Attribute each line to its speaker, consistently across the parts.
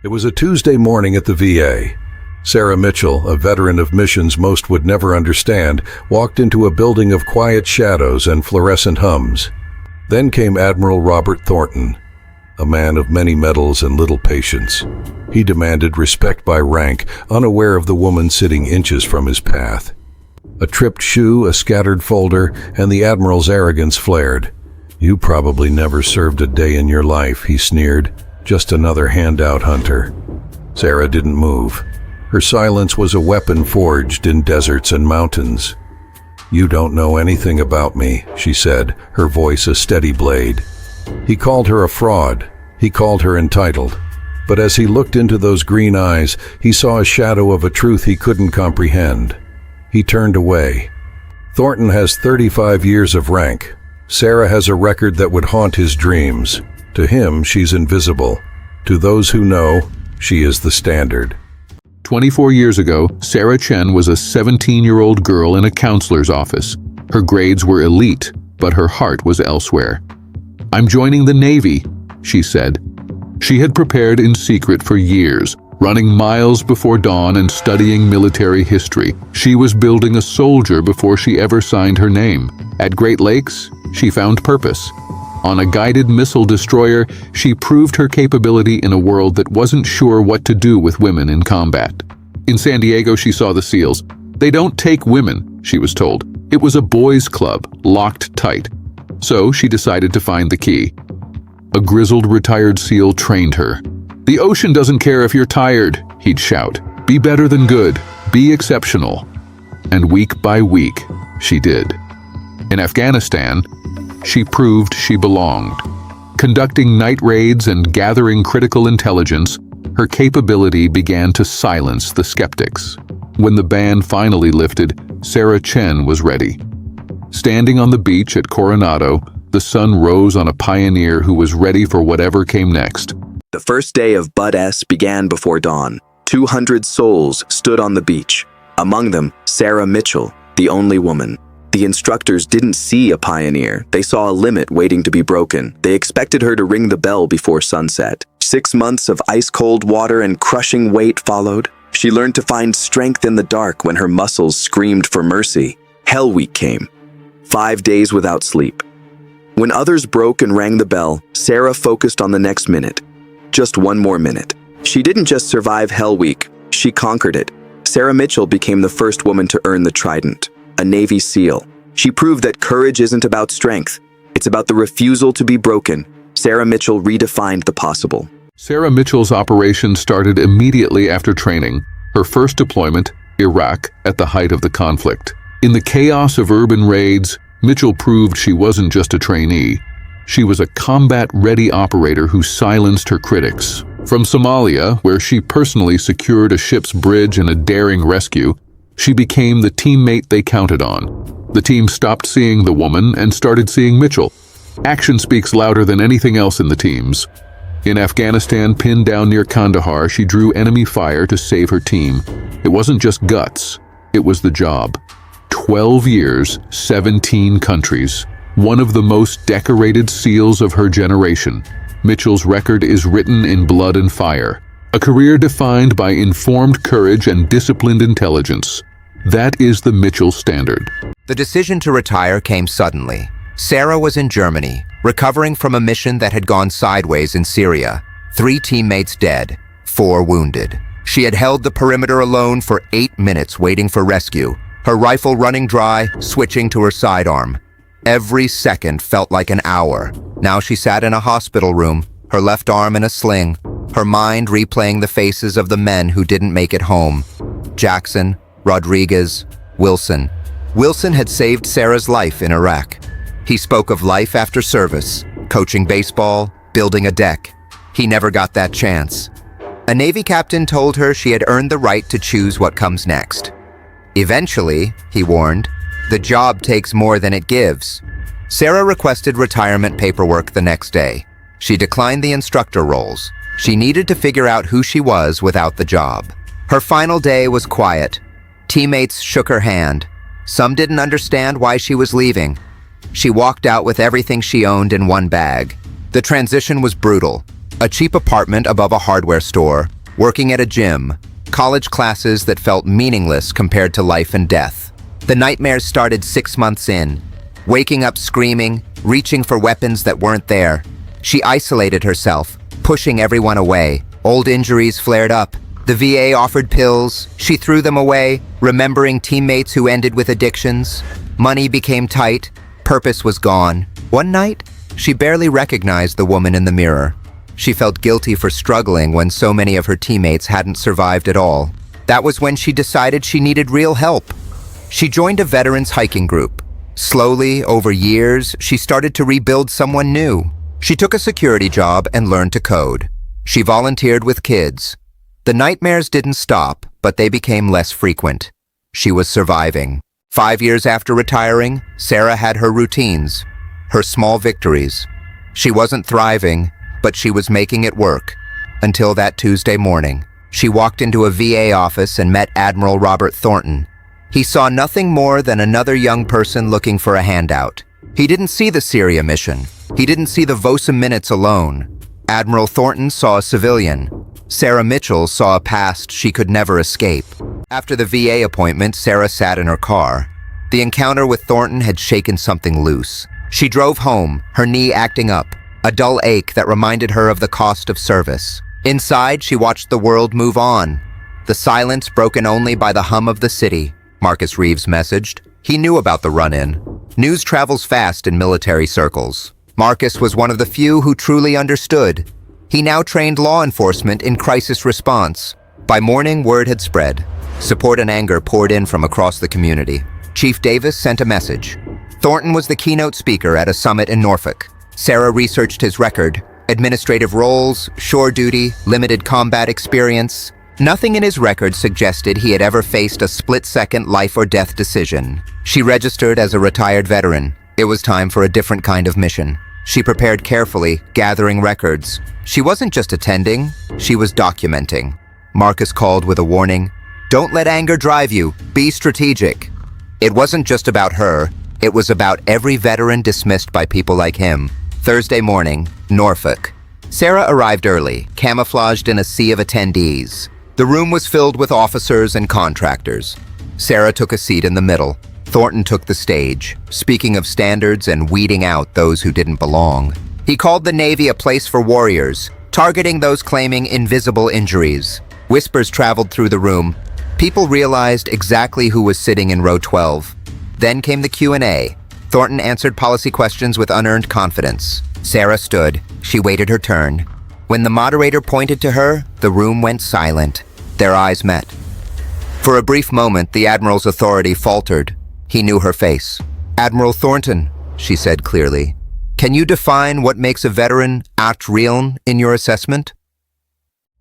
Speaker 1: It was a Tuesday morning at the VA. Sarah Mitchell, a veteran of missions most would never understand, walked into a building of quiet shadows and fluorescent hums. Then came Admiral Robert Thornton, a man of many medals and little patience. He demanded respect by rank, unaware of the woman sitting inches from his path. A tripped shoe, a scattered folder, and the Admiral's arrogance flared. "You probably never served a day in your life," he sneered. "Just another handout hunter." Sarah didn't move. Her silence was a weapon forged in deserts and mountains. "You don't know anything about me," she said, her voice a steady blade. He called her a fraud. He called her entitled. But as he looked into those green eyes, he saw a shadow of a truth he couldn't comprehend. He turned away. Thornton has 35 years of rank. Sarah has a record that would haunt his dreams. To him, she's invisible. To those who know, she is the standard.
Speaker 2: 24 years ago, Sarah Chen was a 17-year-old girl in a counselor's office. Her grades were elite, but her heart was elsewhere. "I'm joining the Navy," she said. She had prepared in secret for years, running miles before dawn and studying military history. She was building a soldier before she ever signed her name. At Great Lakes, she found purpose. On a guided missile destroyer, she proved her capability in a world that wasn't sure what to do with women in combat. In San Diego, she saw the SEALs. "They don't take women," she was told. It was a boys' club, locked tight. So she decided to find the key. A grizzled retired SEAL trained her. "The ocean doesn't care if you're tired," he'd shout. "Be better than good. Be exceptional." And week by week, she did. In Afghanistan, she proved she belonged. Conducting night raids and gathering critical intelligence, her capability began to silence the skeptics. When the ban finally lifted, Sarah Chen was ready. Standing on the beach at Coronado, the sun rose on a pioneer who was ready for whatever came next.
Speaker 3: The first day of Bud S began before dawn. 200 souls stood on the beach. Among them, Sarah Mitchell, the only woman. The instructors didn't see a pioneer. They saw a limit waiting to be broken. They expected her to ring the bell before sunset. 6 months of ice-cold water and crushing weight followed. She learned to find strength in the dark when her muscles screamed for mercy. Hell Week came. 5 days without sleep. When others broke and rang the bell, Sarah focused on the next minute. Just one more minute. She didn't just survive Hell Week, she conquered it. Sarah Mitchell became the first woman to earn the Trident, a Navy SEAL. She proved that courage isn't about strength. It's about the refusal to be broken. Sarah Mitchell redefined the possible.
Speaker 2: Sarah Mitchell's operation started immediately after training. Her first deployment, Iraq, at the height of the conflict. In the chaos of urban raids, Mitchell proved she wasn't just a trainee. She was a combat-ready operator who silenced her critics. From Somalia, where she personally secured a ship's bridge in a daring rescue, she became the teammate they counted on. The team stopped seeing the woman and started seeing Mitchell. Action speaks louder than anything else in the teams. In Afghanistan, pinned down near Kandahar, she drew enemy fire to save her team. It wasn't just guts, it was the job. 12 years, 17 countries. One of the most decorated SEALs of her generation. Mitchell's record is written in blood and fire. A career defined by informed courage and disciplined intelligence. That is the Mitchell standard.
Speaker 4: The decision to retire came suddenly. Sarah was in Germany, recovering from a mission that had gone sideways in Syria. 3 teammates dead, 4 wounded. She had held the perimeter alone for 8 minutes waiting for rescue, her rifle running dry, switching to her sidearm. Every second felt like an hour. Now she sat in a hospital room, her left arm in a sling, her mind replaying the faces of the men who didn't make it home. Jackson, Rodriguez, Wilson. Wilson had saved Sarah's life in Iraq. He spoke of life after service, coaching baseball, building a deck. He never got that chance. A Navy captain told her she had earned the right to choose what comes next. Eventually, he warned, the job takes more than it gives. Sarah requested retirement paperwork the next day. She declined the instructor roles. She needed to figure out who she was without the job. Her final day was quiet. Teammates shook her hand. Some didn't understand why she was leaving. She walked out with everything she owned in one bag. The transition was brutal. A cheap apartment above a hardware store, working at a gym, college classes that felt meaningless compared to life and death. The nightmares started 6 months in, waking up screaming, reaching for weapons that weren't there. She isolated herself, pushing everyone away. Old injuries flared up. The VA offered pills. She threw them away, remembering teammates who ended with addictions. Money became tight. Purpose was gone. One night, she barely recognized the woman in the mirror. She felt guilty for struggling when so many of her teammates hadn't survived at all. That was when she decided she needed real help. She joined a veterans hiking group. Slowly, over years, she started to rebuild someone new. She took a security job and learned to code. She volunteered with kids. The nightmares didn't stop, but they became less frequent. She was surviving. 5 years after retiring, Sarah had her routines, her small victories. She wasn't thriving, but she was making it work. Until that Tuesday morning, she walked into a VA office and met Admiral Robert Thornton. He saw nothing more than another young person looking for a handout. He didn't see the Syria mission. He didn't see the Vosa minutes alone. Admiral Thornton saw a civilian. Sarah Mitchell saw a past she could never escape. After the VA appointment, Sarah sat in her car. The encounter with Thornton had shaken something loose. She drove home, her knee acting up, a dull ache that reminded her of the cost of service. Inside, she watched the world move on. The silence broken only by the hum of the city. Marcus Reeves messaged. He knew about the run-in. News travels fast in military circles. Marcus was one of the few who truly understood. He now trained law enforcement in crisis response. By morning, word had spread. Support and anger poured in from across the community. Chief Davis sent a message. Thornton was the keynote speaker at a summit in Norfolk. Sarah researched his record, administrative roles, shore duty, limited combat experience. Nothing in his record suggested he had ever faced a split-second life-or-death decision. She registered as a retired veteran. It was time for a different kind of mission. She prepared carefully, gathering records. She wasn't just attending, she was documenting. Marcus called with a warning. Don't let anger drive you. Be strategic. It wasn't just about her. It was about every veteran dismissed by people like him. Thursday morning, Norfolk. Sarah arrived early, camouflaged in a sea of attendees. The room was filled with officers and contractors. Sarah took a seat in the middle. Thornton took the stage, speaking of standards and weeding out those who didn't belong. He called the Navy a place for warriors, targeting those claiming invisible injuries. Whispers traveled through the room. People realized exactly who was sitting in row 12. Then came the Q&A. Thornton answered policy questions with unearned confidence. Sarah stood. She waited her turn. When the moderator pointed to her, the room went silent. Their eyes met. For a brief moment, the Admiral's authority faltered. He knew her face. Admiral Thornton, she said clearly. Can you define what makes a veteran act real in your assessment?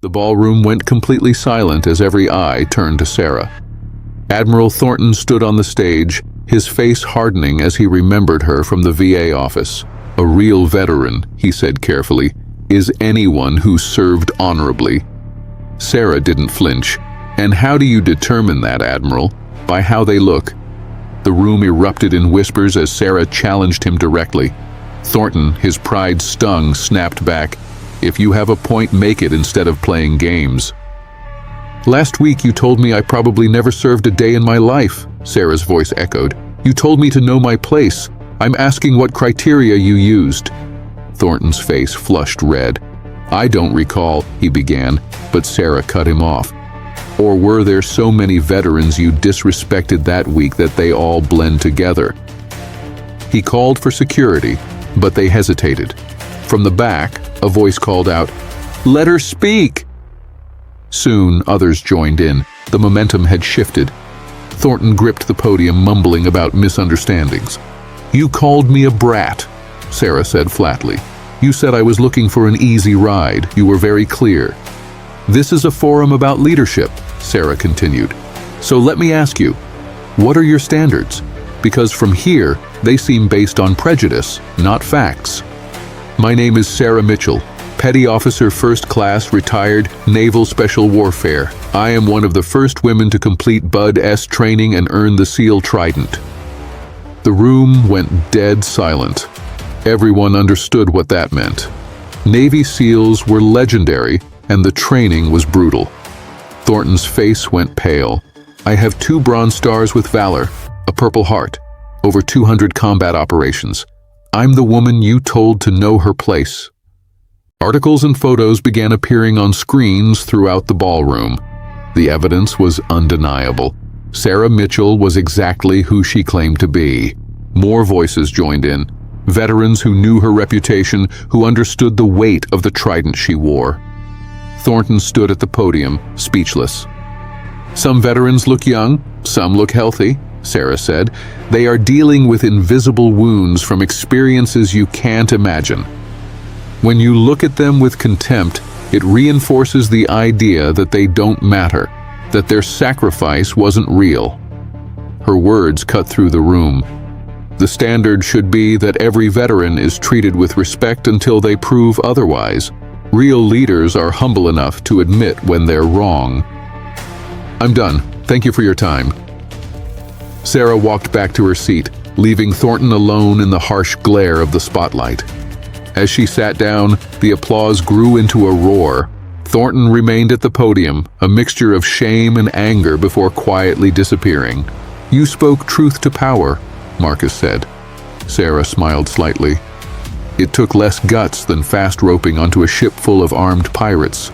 Speaker 2: The ballroom went completely silent as every eye turned to Sarah. Admiral Thornton stood on the stage, his face hardening as he remembered her from the VA office. A real veteran, he said carefully, is anyone who served honorably. Sarah didn't flinch. And how do you determine that, Admiral? By how they look. The room erupted in whispers as Sarah challenged him directly. Thornton, his pride stung, snapped back. If you have a point, make it instead of playing games. Last week you told me I probably never served a day in my life, Sarah's voice echoed. You told me to know my place. I'm asking what criteria you used. Thornton's face flushed red. I don't recall, he began, but Sarah cut him off. Or were there so many veterans you disrespected that week that they all blend together? He called for security, but they hesitated. From the back, a voice called out, "Let her speak!" Soon, others joined in. The momentum had shifted. Thornton gripped the podium, mumbling about misunderstandings. You called me a brat, Sarah said flatly. You said I was looking for an easy ride. You were very clear. This is a forum about leadership, Sarah continued. So let me ask you, what are your standards? Because from here, they seem based on prejudice, not facts. My name is Sarah Mitchell, Petty Officer First Class, retired, Naval Special Warfare. I am one of the first women to complete Bud-S training and earn the SEAL Trident. The room went dead silent. Everyone understood what that meant. Navy SEALs were legendary, and the training was brutal. Thornton's face went pale. I have 2 Bronze Stars with Valor, a Purple Heart, over 200 combat operations. I'm the woman you told to know her place. Articles and photos began appearing on screens throughout the ballroom. The evidence was undeniable. Sarah Mitchell was exactly who she claimed to be. More voices joined in. Veterans who knew her reputation, who understood the weight of the trident she wore. Thornton stood at the podium, speechless. Some veterans look young, some look healthy, Sarah said. They are dealing with invisible wounds from experiences you can't imagine. When you look at them with contempt, it reinforces the idea that they don't matter, that their sacrifice wasn't real. Her words cut through the room. The standard should be that every veteran is treated with respect until they prove otherwise. Real leaders are humble enough to admit when they're wrong. I'm done. Thank you for your time. Sarah walked back to her seat, leaving Thornton alone in the harsh glare of the spotlight. As she sat down, the applause grew into a roar. Thornton remained at the podium, a mixture of shame and anger before quietly disappearing. You spoke truth to power, Marcus said. Sarah smiled slightly. It took less guts than fast roping onto a ship full of armed pirates.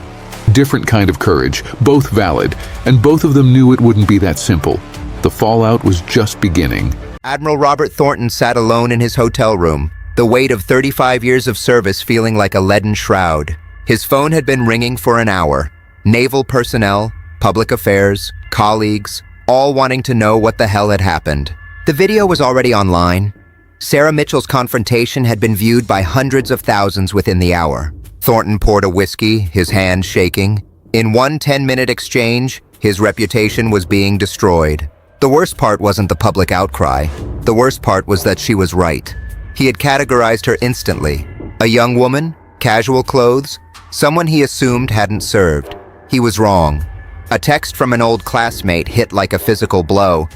Speaker 2: Different kind of courage, both valid, and both of them knew it wouldn't be that simple. The fallout was just beginning.
Speaker 4: Admiral Robert Thornton sat alone in his hotel room, the weight of 35 years of service feeling like a leaden shroud. His phone had been ringing for an hour. Naval personnel, public affairs, colleagues, all wanting to know what the hell had happened. The video was already online. Sarah Mitchell's confrontation had been viewed by hundreds of thousands within the hour. Thornton poured a whiskey, his hand shaking. In one 10-minute exchange, his reputation was being destroyed. The worst part wasn't the public outcry. The worst part was that she was right. He had categorized her instantly. A young woman, casual clothes, someone he assumed hadn't served. He was wrong. A text from an old classmate hit like a physical blow.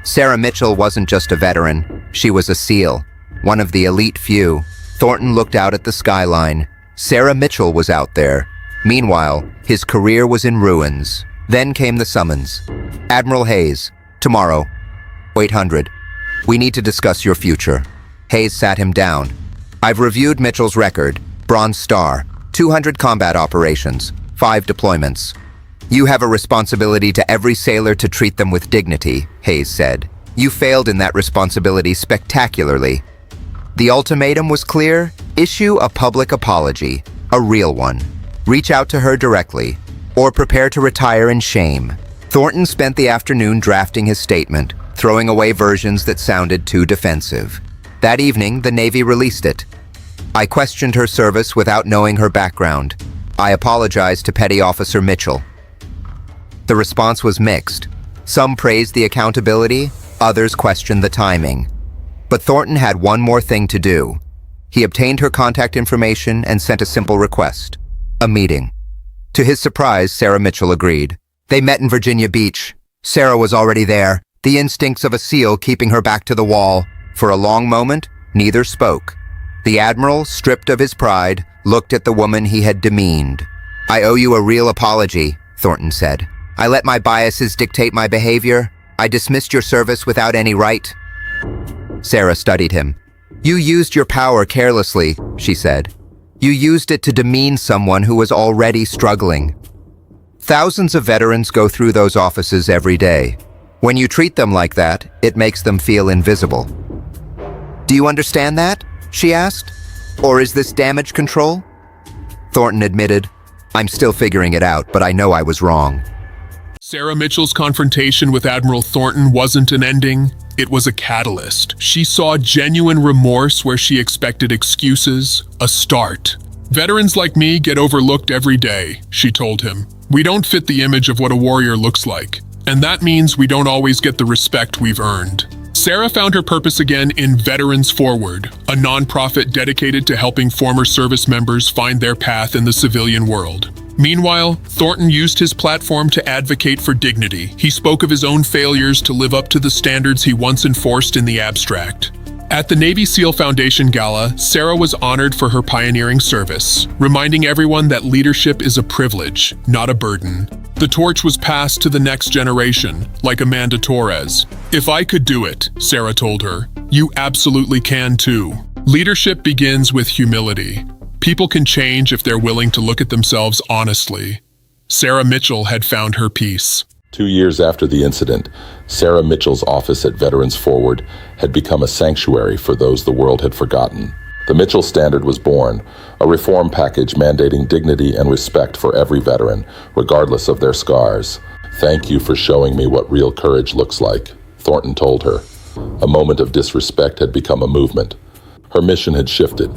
Speaker 4: Sarah Mitchell wasn't just a veteran. She was a SEAL, one of the elite few. Thornton looked out at the skyline. Sarah Mitchell was out there. Meanwhile, his career was in ruins. Then came the summons. Admiral Hayes, tomorrow, 800. We need to discuss your future. Hayes sat him down. I've reviewed Mitchell's record. Bronze Star, 200 combat operations, 5 deployments. You have a responsibility to every sailor to treat them with dignity, Hayes said. You failed in that responsibility spectacularly. The ultimatum was clear. Issue a public apology, a real one. Reach out to her directly, or prepare to retire in shame. Thornton spent the afternoon drafting his statement, throwing away versions that sounded too defensive. That evening, the Navy released it. I questioned her service without knowing her background. I apologized to Petty Officer Mitchell. The response was mixed. Some praised the accountability, others questioned the timing. But Thornton had one more thing to do. He obtained her contact information and sent a simple request: a meeting. To his surprise, Sarah Mitchell agreed. They met in Virginia Beach. Sarah was already there, the instincts of a SEAL keeping her back to the wall. For a long moment, neither spoke. The Admiral, stripped of his pride, looked at the woman he had demeaned. I owe you a real apology, Thornton said. I let my biases dictate my behavior. I dismissed your service without any right. Sarah studied him. You used your power carelessly, she said. You used it to demean someone who was already struggling. Thousands of veterans go through those offices every day. When you treat them like that, it makes them feel invisible. Do you understand that? She asked. Or is this damage control? Thornton admitted, I'm still figuring it out, but I know I was wrong.
Speaker 5: Sarah Mitchell's confrontation with Admiral Thornton wasn't an ending, it was a catalyst. She saw genuine remorse where she expected excuses, a start. Veterans like me get overlooked every day, she told him. We don't fit the image of what a warrior looks like, and that means we don't always get the respect we've earned. Sarah found her purpose again in Veterans Forward, a nonprofit dedicated to helping former service members find their path in the civilian world. Meanwhile, Thornton used his platform to advocate for dignity. He spoke of his own failures to live up to the standards he once enforced in the abstract. At the Navy SEAL Foundation Gala, Sarah was honored for her pioneering service, reminding everyone that leadership is a privilege, not a burden. The torch was passed to the next generation, like Amanda Torres. "If I could do it," Sarah told her, "you absolutely can too." Leadership begins with humility. People can change if they're willing to look at themselves honestly. Sarah Mitchell had found her peace.
Speaker 6: 2 years after the incident, Sarah Mitchell's office at Veterans Forward had become a sanctuary for those the world had forgotten. The Mitchell Standard was born, a reform package mandating dignity and respect for every veteran, regardless of their scars. "Thank you for showing me what real courage looks like," Thornton told her. A moment of disrespect had become a movement. Her mission had shifted,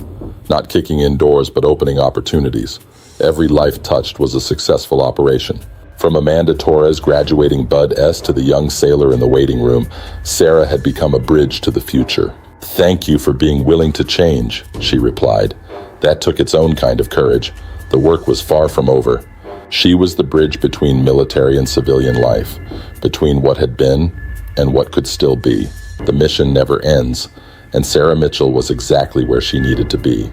Speaker 6: not kicking in doors but opening opportunities. Every life touched was a successful operation. From Amanda Torres graduating Bud S to the young sailor in the waiting room, Sarah had become a bridge to the future. "Thank you for being willing to change," she replied. That took its own kind of courage. The work was far from over. She was the bridge between military and civilian life, between what had been and what could still be. The mission never ends, and Sarah Mitchell was exactly where she needed to be.